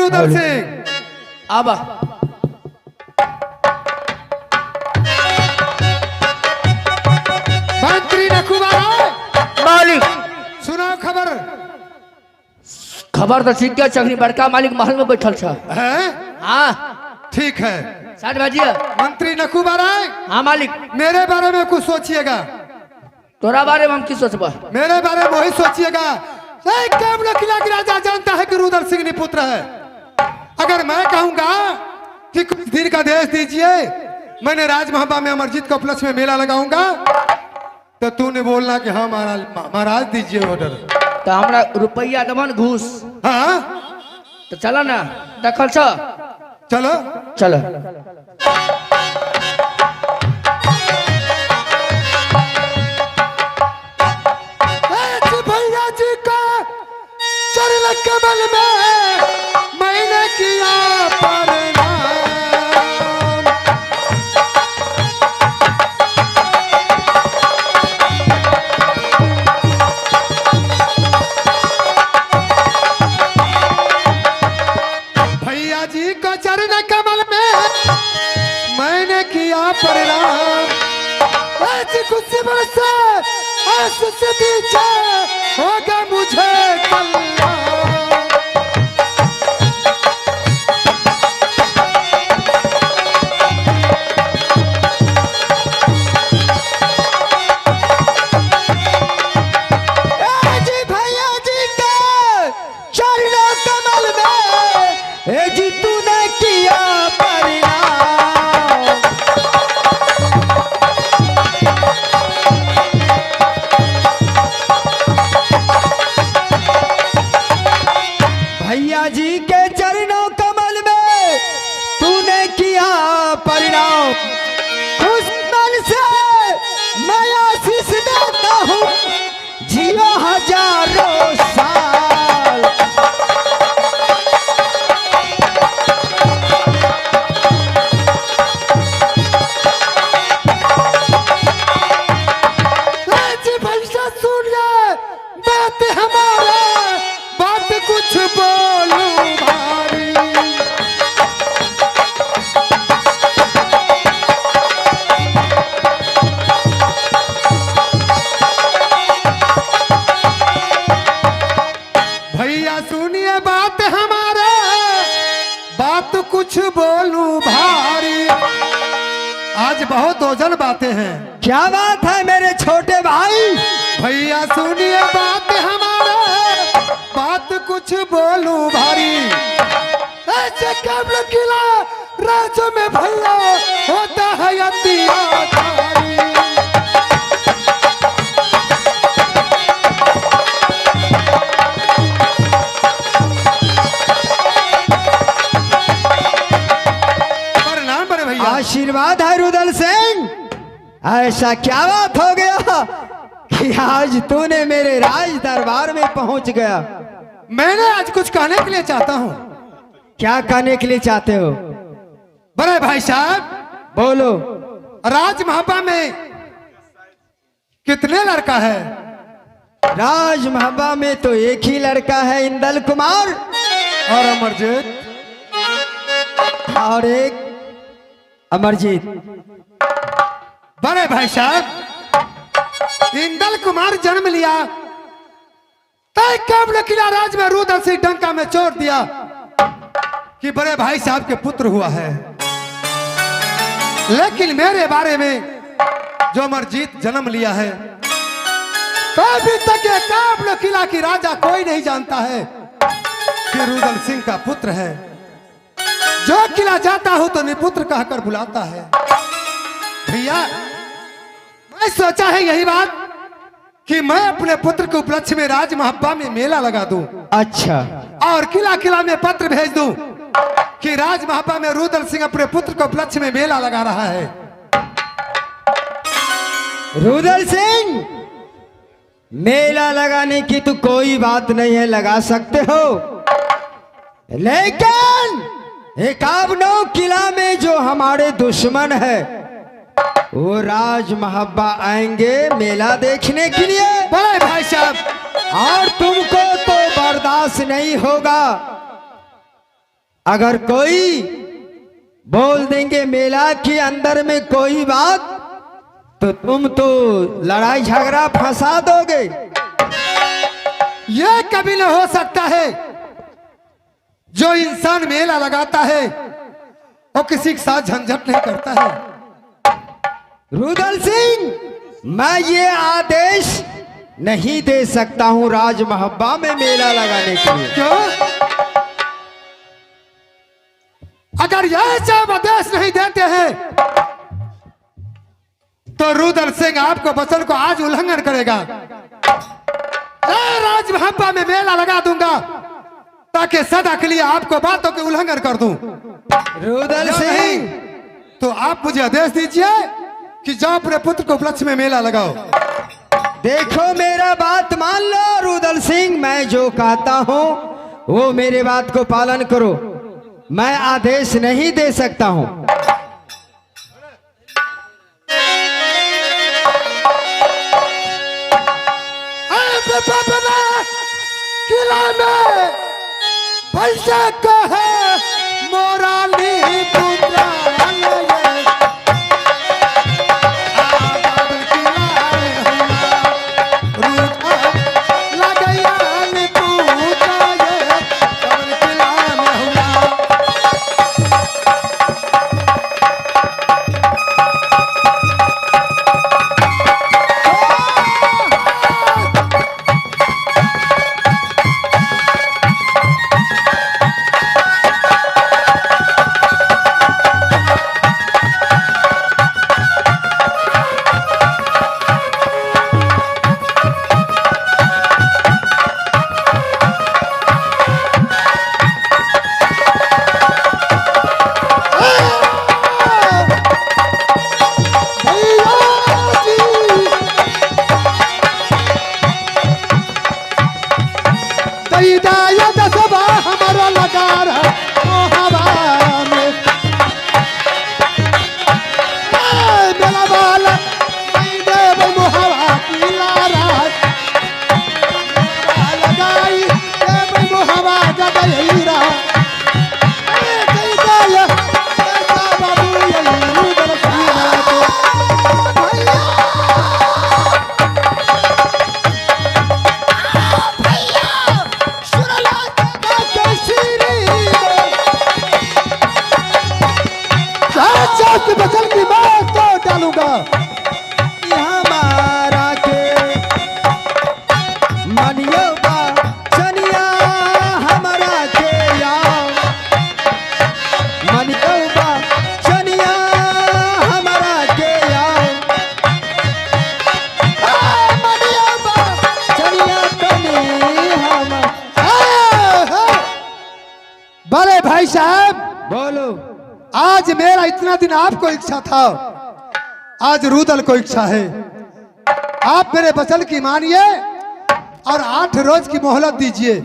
रुदल सिंह। अब मंत्री नखुबारा मालिक सुनाओ खबर। खबर तो ठीक है, चकरी बड़का मालिक महल में बैठल छ। है हाँ ठीक है। 7 बजे। मंत्री नखुबारा हाँ मालिक। मेरे बारे में कुछ सोचिएगा। तोरा बारे में हम की सोचबा? मेरे बारे में वही सोचिएगा। कैमरा किला की राजा जानता है कि रुदल सिंह निपुत्र है। अगर मैं कहूंगा कि कुछ दिन का देश दीजिए, मैंने राजमहबा में अमरजीत के उपलक्ष्य में मेला लगाऊंगा, तो तूने बोलना कि हाँ महाराज दीजिए ऑर्डर। तो हमरा रुपया दमन घूस। हाँ तो चला ना देखल छ। चलो चलो भैया जी का चरण कमल में मैंने किया प्रणाम। भैया जी को चरण कमल में मैंने किया प्रणाम। आज कुछ बरसा से पीछे होगा मुझे कल्याण। जी भैया जी के चरणों कमल में जी तूने किया परिणाम। भैया जी के चरणों कमल में तूने किया परिणाम। उस मन से मैं आशीष देता हूँ, जियो हजारों साल। भैया सुन ले बात हमारा, बात कुछ बोलूं भारी। भैया सुनिए बात हमारा, बात कुछ बोलूं भारी। आज बहुत ओजन बातें हैं। क्या बात है मेरे छोटे भाई? भैया सुनिए बात हमारा, बात कुछ बोलूं भारी। ऐसे कैमरा किला राज्य में भैया होता है अत्याचारी। प्रणाम बड़े भैया। आशीर्वाद है रुदल सिंह। ऐसा क्या बात हो गया कि आज तूने मेरे राज दरबार में पहुंच गया? मैंने आज कुछ कहने के लिए चाहता हूँ। क्या कहने के लिए चाहते हो? बड़े भाई साहब बोलो। राजमहबा में कितने लड़का है? राजमहबा में तो एक ही लड़का है, इंदल कुमार और अमरजीत। और एक अमरजीत। बड़े भाई साहब इंदल कुमार जन्म लिया, तय कैमरा किला राज में रुदल सिंह डंका में चोट दिया कि बड़े भाई साहब के पुत्र हुआ है। लेकिन मेरे बारे में जो अमरजीत जन्म लिया है, तो अभी तक ये कैमरा किला की राजा कोई नहीं जानता है कि रुदल सिंह का पुत्र है। जो किला जाता हूं तो निपुत्र कहकर बुलाता है। भैया मैं सोचा है यही बात कि मैं अपने पुत्र के उपलक्ष्य में राजमहबा में मेला लगा दूं। अच्छा। और किला किला में पत्र भेज दूं कि राजमहबा में रुदल सिंह अपने पुत्र के उपलक्ष्य में मेला लगा रहा है। रुदल सिंह मेला लगाने की तो कोई बात नहीं है, लगा सकते हो। लेकिन एकावनों किला में जो हमारे दुश्मन है वो राजमहबा आएंगे मेला देखने के लिए। बड़े भाई साहब और तुमको तो बर्दाश्त नहीं होगा अगर कोई बोल देंगे मेला के अंदर में कोई बात तो तुम तो लड़ाई झगड़ा फंसा दोगे। यह कभी न हो सकता है। जो इंसान मेला लगाता है वो किसी के साथ झंझट नहीं करता है। रुदल सिंह, मैं ये आदेश नहीं दे सकता हूं राज महब्बा में मेला लगाने के लिए। क्यों? अगर यह सब आदेश नहीं देते हैं तो रुदल सिंह आपको वचन को आज उल्लंघन करेगा। मैं राज महब्बा में मेला लगा दूंगा ताकि सदा के लिए आपको बातों के उल्लंघन कर दूं। रुदल या सिंह, नहीं, तो आप मुझे आदेश दीजिए कि जाओ अपने पुत्र को उपलक्ष्य में मेला लगाओ। देखो मेरा बात मान लो रुदल सिंह, मैं जो कहता हूं वो मेरे बात को पालन करो। मैं आदेश नहीं दे सकता हूं। किला में पैसे का है मोराली पुत्रा बचन की बात तो डालूंगा। हमारा के मनियो बा चनिया हमारा के याओ, मनियो बा चनिया हमारा के याओ, मनियो बा चनिया तनी हम। बड़े भाई साहब, बोलो। आज मेरा इतना दिन आपको इच्छा था, आज रुदल को इच्छा है। आप मेरे वचन की मानिए और 8 रोज की मोहलत दीजिए।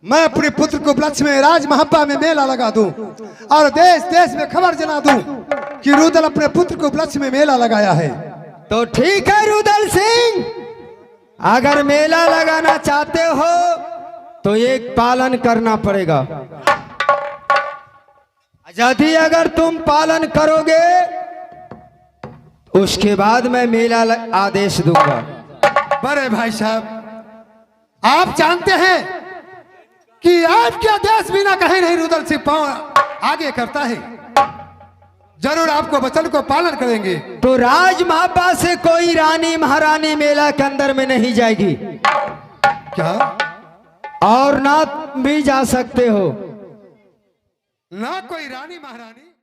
मैं अपने पुत्र को उपलक्ष्य में राज महब्बा में मेला लगा दूं और देश देश में खबर जना दूं कि रुदल अपने पुत्र को उपलक्ष्य में मेला लगाया है। तो ठीक है रुदल सिंह, अगर मेला लगाना चाहते हो तो एक पालन करना पड़ेगा। यदि अगर तुम पालन करोगे उसके बाद मैं मेला आदेश दूंगा। बड़े भाई साहब, आप जानते हैं कि आपके आदेश बिना कहीं नहीं रुदल सिंह पांव आगे करता है। जरूर आपको वचन को पालन करेंगे। तो राज महब्बा से कोई रानी महारानी मेला के अंदर में नहीं जाएगी। क्या? और ना तुम भी जा सकते हो। ना कोई रानी महारानी?